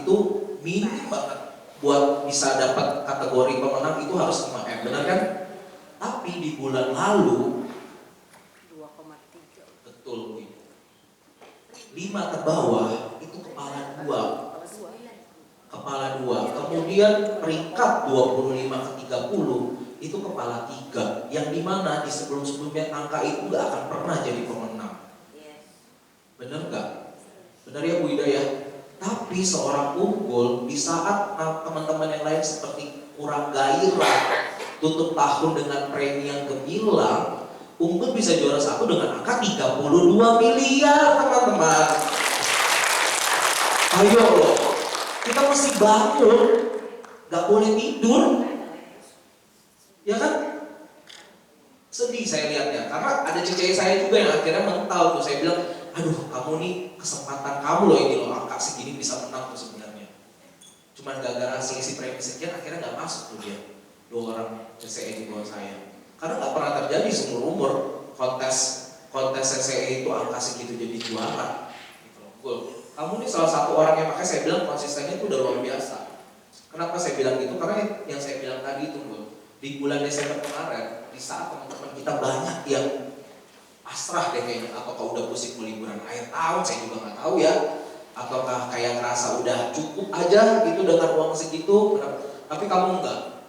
itu minim banget buat bisa dapat kategori pemenang itu harus 5M, benar kan? Tapi di bulan lalu 2,3. betul Bu, 5 ke bawah itu kepala 2, kemudian peringkat 25 ke 30 itu kepala 3, yang dimana di sebelum-sebelumnya angka itu gak akan pernah jadi pemenang. Bener gak? Bener ya Bu Ida ya? Tapi seorang Unggul di saat teman-teman yang lain seperti kurang gairah tutup tahun dengan premi yang gemilang, Unggul bisa juara 1 dengan angka 32 miliar teman-teman. Ayo loh, kita mesti bangun, gak boleh tidur, ya kan? Sedih saya lihatnya, karena ada cewek saya juga yang akhirnya mental tuh. Saya bilang, aduh kamu nih kesempatan kamu loh ini loh, angka segini bisa menang tuh sebenarnya. Cuman gara-gara selisih premi sekian akhirnya gak masuk tuh dia, 2 orang CCE di bawah saya. Karena gak pernah terjadi seumur umur kontes CCE itu angka segitu jadi juara. Gitu loh. Kamu nih salah satu orang yang, makanya saya bilang konsistennya itu udah luar biasa. Kenapa saya bilang gitu? Karena yang saya bilang tadi itu di bulan Desember kemarin, di saat teman-teman kita banyak yang pasrah deh kayaknya, ataukah udah pusing mau liburan akhir tahun, saya juga nggak tahu ya, ataukah kayak ngerasa udah cukup aja gitu dengan uang segitu, tapi kamu enggak,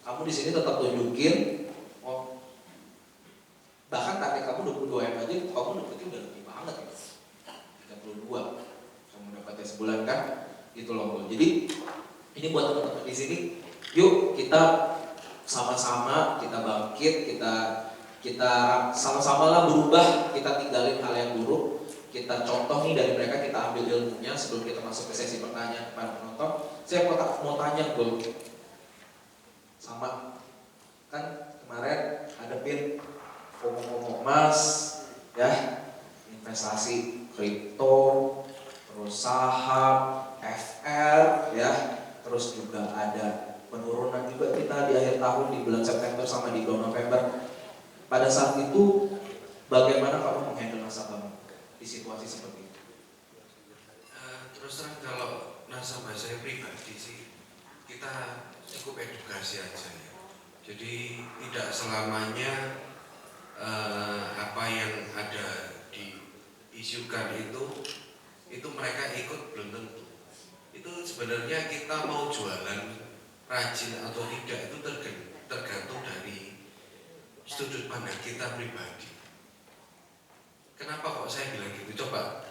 kamu di sini tetap tunjukin, oh, bahkan target kamu 22 M aja, kamu dapetin udah lebih banget ya, 32, kamu dapatnya sebulan kan, gitu loh. Jadi ini buat teman-teman di sini, yuk kita sama-sama kita bangkit, kita sama-sama lah berubah, kita tinggalin hal yang buruk, kita contoh nih dari mereka, kita ambil ilmunya. Sebelum kita masuk ke sesi pertanyaan kepada penonton, saya mau tanya Gul, sama kan kemarin hadepin ngomong emas ya, investasi kripto, terus saham, FR ya, terus juga ada penurunan juga kita di akhir tahun di bulan September sama di bulan November. Pada saat itu bagaimana kamu menghandle nasabahmu di situasi seperti itu? Terus terang kalau nasabah saya pribadi sih, kita cukup edukasi aja ya. Jadi tidak selamanya apa yang ada diisukan itu mereka ikut, belum tentu. Itu sebenarnya kita mau jualan rajin atau tidak itu tergantung dari sudut pandang kita pribadi. Kenapa kok saya bilang gitu? Coba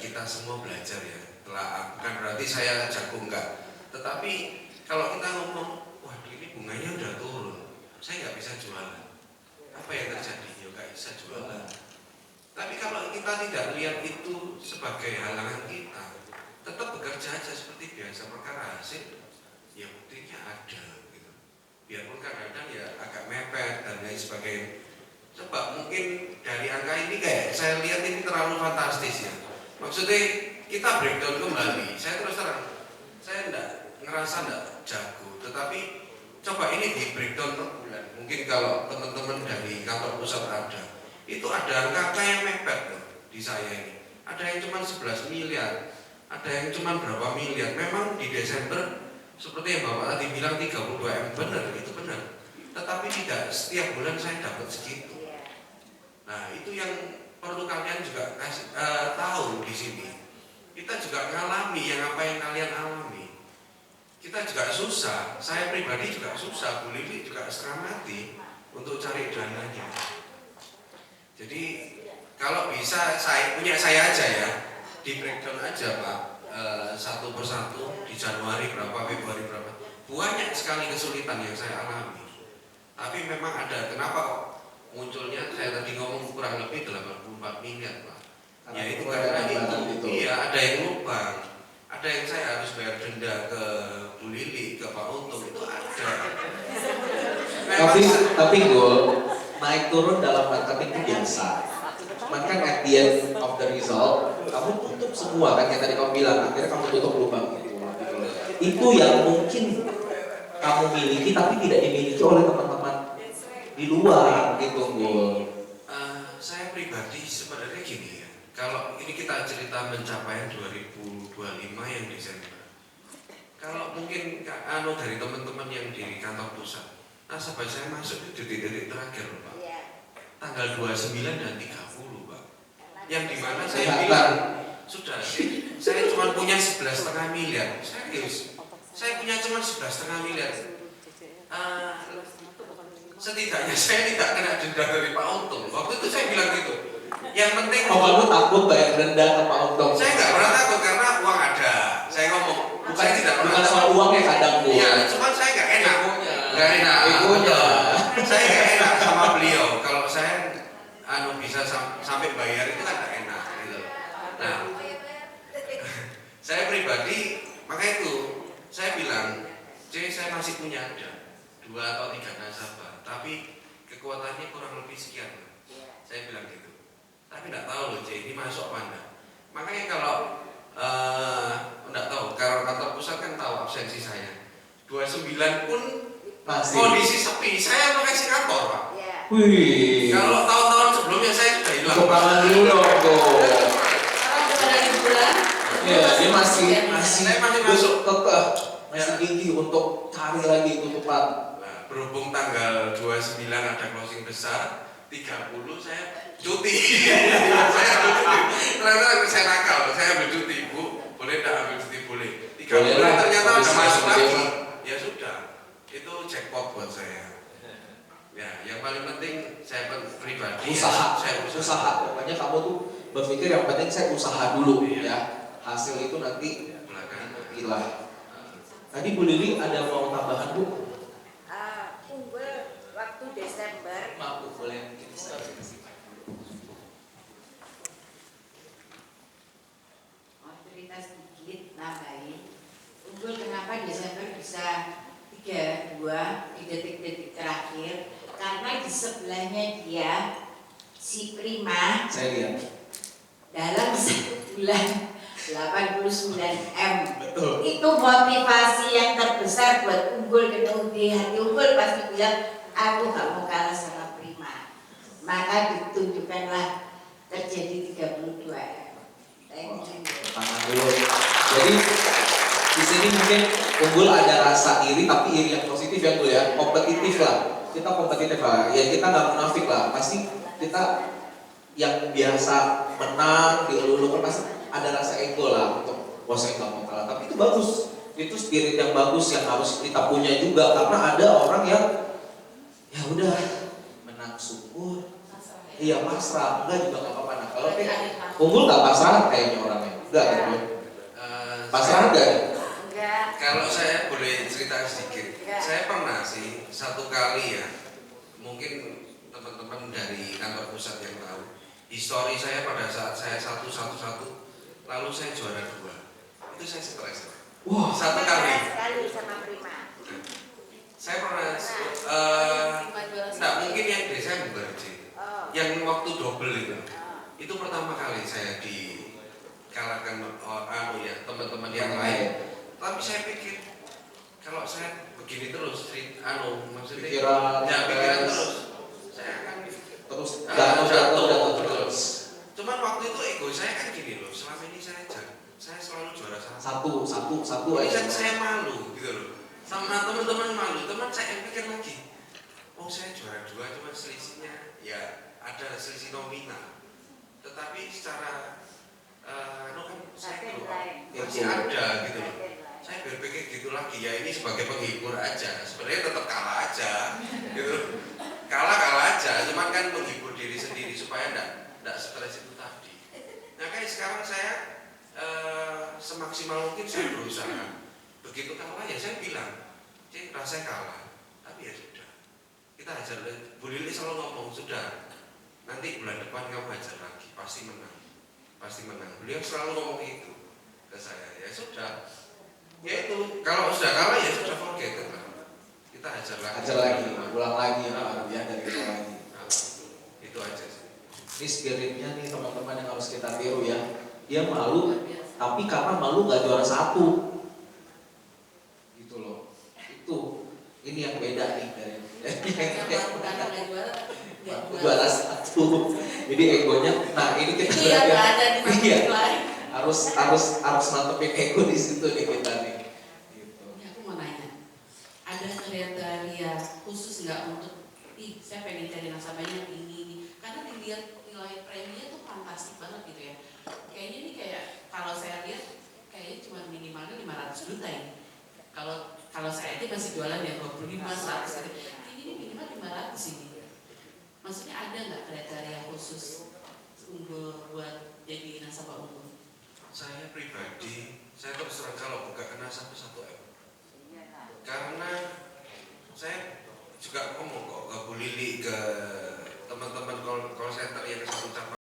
kita semua belajar ya. Bukan berarti saya jago enggak. Tetapi kalau kita ngomong, wah ini bunganya udah turun, saya nggak bisa jualan. Apa yang terjadi? Ya nggak bisa jualan. Tapi kalau kita tidak lihat itu sebagai halangan kita, tetap bekerja aja seperti biasa, perkara hasil ya buktinya ada gitu. Biarpun kadang-kadang ya agak mepet dan lain sebagainya. Coba mungkin dari angka ini kayak saya lihat ini terlalu fantastis ya. Maksudnya kita breakdown kembali. Saya terus terang, saya ngerasa enggak jago. Tetapi coba ini di breakdown per bulan. Mungkin kalau teman-teman dari kantor pusat ada, itu ada angka yang mepet loh di saya ini. Ada yang cuma 11 miliar, ada yang cuma berapa miliar. Memang di Desember seperti yang Bapak tadi bilang 32 M, benar, itu benar. Tetapi tidak setiap bulan saya dapat segitu. Nah itu yang perlu kalian juga tahu di sini. Kita juga ngalami apa yang kalian alami. Kita juga susah. Saya pribadi juga susah. Bu Lili juga setengah mati untuk cari dananya. Jadi kalau bisa saya aja ya, di breakdown aja Pak. Satu persatu di Januari berapa, Februari berapa, banyak sekali kesulitan yang saya alami. Tapi memang ada, kenapa kok munculnya saya tadi ngomong kurang lebih 84 miliar Pak. Ya itu karena itu, iya ada yang lubang, ada yang saya harus bayar denda ke Bu Lili, ke Pak Untung, itu ada. Tapi Gul, naik turun dalam marketing itu biasa. Cuman kan at the end of the result, kamu tutup semua kan, yang tadi kamu bilang, akhirnya kamu tutup lubang gitu. Itu yang mungkin kamu miliki tapi tidak dimiliki oleh teman-teman di luar gitu, Gul. Saya pribadi sebenarnya gini ya, kalau ini kita cerita pencapaian 2025 yang Desember. Kalau mungkin dari teman-teman yang di kantor pusat, nasabah saya masuk di detik-detik terakhir loh, Pak. Tanggal 29 dan 30, Pak. Yang dimana saya bilang, sudah sih, saya cuma punya 11,5 miliar. Serius, saya punya cuma 11,5 miliar. Setidaknya saya tidak kena denda dari Pak Untung. Waktu itu saya bilang gitu. Yang penting. Oh, kamu takut bayar denda ke Pak Untung? Saya nggak pernah takut karena uang ada. Saya ngomong, saya tidak pernah. Bukan soal uangnya kadang, Bu. Iya, cuma saya nggak enak. Nggak enak. Egonya. Saya nggak enak sama beliau. Kalau saya bisa sampai bayar itu kan nggak enak. Gitu. Nah, saya pribadi, makanya itu saya bilang, saya masih punya ada 2 atau 3 nasabah, tapi kekuatannya kurang lebih sekian. Saya bilang gitu. Tapi tidak tahu loh, ini masuk apa enggak. Makanya kalau enggak tahu, kalau kantor pusat kan tahu absensi saya. 29 pun masih kondisi sepi, saya pakai si kantor, Pak. Wih. Kalau tahun-tahun sebelumnya saya sudah hilang. Kepangan dulu dong, tuh. Iya, dia masih Saya masih masuk. kekeh, masih gigih untuk cari lagi tutupan. Nah, berhubung tanggal 29 ada closing besar, 30 saya cuti. Saya ambil cuti. Ternyata saya nakal, saya ambil cuti, Bu. Boleh tidak ambil cuti? Boleh. 30 ternyata ada masuk lagi. Ya sudah, itu jackpot buat saya. Ya, yang paling penting saya pribadi Usaha, saya usaha. Pokoknya kamu tuh berpikir yang penting saya usaha dulu, ya. Hasil itu nanti belakangan. hilang. Tadi Bu Lili ada mau tambahan, Bu? Unggul waktu Desember. Maaf, Bu, boleh kita start. Mau cerita sedikit, nambahin. Unggul kenapa Desember bisa 32 di detik-detik terakhir? Karena di sebelahnya dia, si Prima, Saya lihat. dalam 1 bulan 89 M. Betul. Itu motivasi yang terbesar buat Unggul ketemu di hati Unggul. Pasti bilang, aku gak mau kalah sama Prima. Maka ditunjukkanlah terjadi 32 M. Thank you. Tangan dulu. Jadi di sini mungkin Unggul ada rasa iri, tapi iri yang positif ya, Bu ya. Kompetitif lah. Kita kompetitif lah. Ya kita nggak munafik lah. Pasti kita yang biasa menang dielulukan pasti ada rasa ego lah untuk wah saya nggak mau kalah. Tapi itu bagus. Itu spirit yang bagus yang harus kita punya juga, karena ada orang yang ya udah menang syukur. Iya pasrah, enggak juga nggak apa-apa. Nah, kalau Unggul nggak pasrah kayaknya orangnya, enggak kan? Pasrah enggak? Enggak. Kalau saya boleh cerita sedikit, Ya. saya pernah sih 1 kali ya, mungkin teman-teman dari kantor pusat yang tahu, histori saya pada saat saya 1-1-1, lalu saya juara 2, itu saya stres. Wah, 1 kali. Sekali sama Prima. Saya pernah, enggak mungkin yang Desember sih, yang waktu double itu pertama kali saya dikalahkan ya teman-teman yang lain. Tapi saya pikir kalau saya begini terus, maksudnya pikiran terus, saya akan terus jatuh terus. terus. Cuman waktu itu ego saya kan gini loh, selama ini saya selalu juara 1. Satu Ini aja. kan saya malu gitu loh, sama teman-teman malu. Teman saya pikir lagi, oh saya juara 2, cuman selisihnya ya ada selisih nominal, tetapi secara kan saya masih ada gitu loh. Saya berpikir gitu lagi, ya ini sebagai penghibur aja, sebenarnya tetap kalah aja gitu. Kalah aja, cuman kan menghibur diri sendiri supaya enggak stres itu tadi. Nah kayak sekarang saya semaksimal mungkin saya berusaha. Begitu kalah ya saya bilang, rasanya kalah, tapi ya sudah, kita hajar. Bu Lili selalu ngomong, sudah, nanti bulan depan kamu hajar lagi, pasti menang. Beliau selalu ngomong itu ke saya, ya sudah. Ya itu, kalau sudah kalah ya sudah forget it lah. Kita hajar lagi, ulang lagi ya dari kita lagi. Nah, itu aja sih. Ini spiritnya nih teman-teman yang harus kita tiru ya. Dia malu, tapi karena malu gak juara 1. Gitu loh. Itu ini yang beda nih dari juara 1. Jadi egonya, nah ini kita Iya, nggak ada di Iya. tempat lain. harus mantepin ego di situ nih kita nih. Gitu. Ini aku mau nanya, ada kriteria khusus nggak untuk, saya pengen cari nasabahnya yang ini, karena dilihat nilai preminya tuh fantastik banget gitu ya. Kayaknya ini kayak kalau saya lihat kayaknya cuma minimalnya 500 juta ya. Kalau saya aja masih jualan ya 25, 100 gitu. Ini minimal 500 ini. Maksudnya ada nggak kriteria khusus unggul buat jadi nasabah unggul? Saya pribadi, saya terus terang kalau buka kena sampai 1 M. Karena saya juga ngomong kok ke Bu Lili, ke teman-teman call center yang satu cabang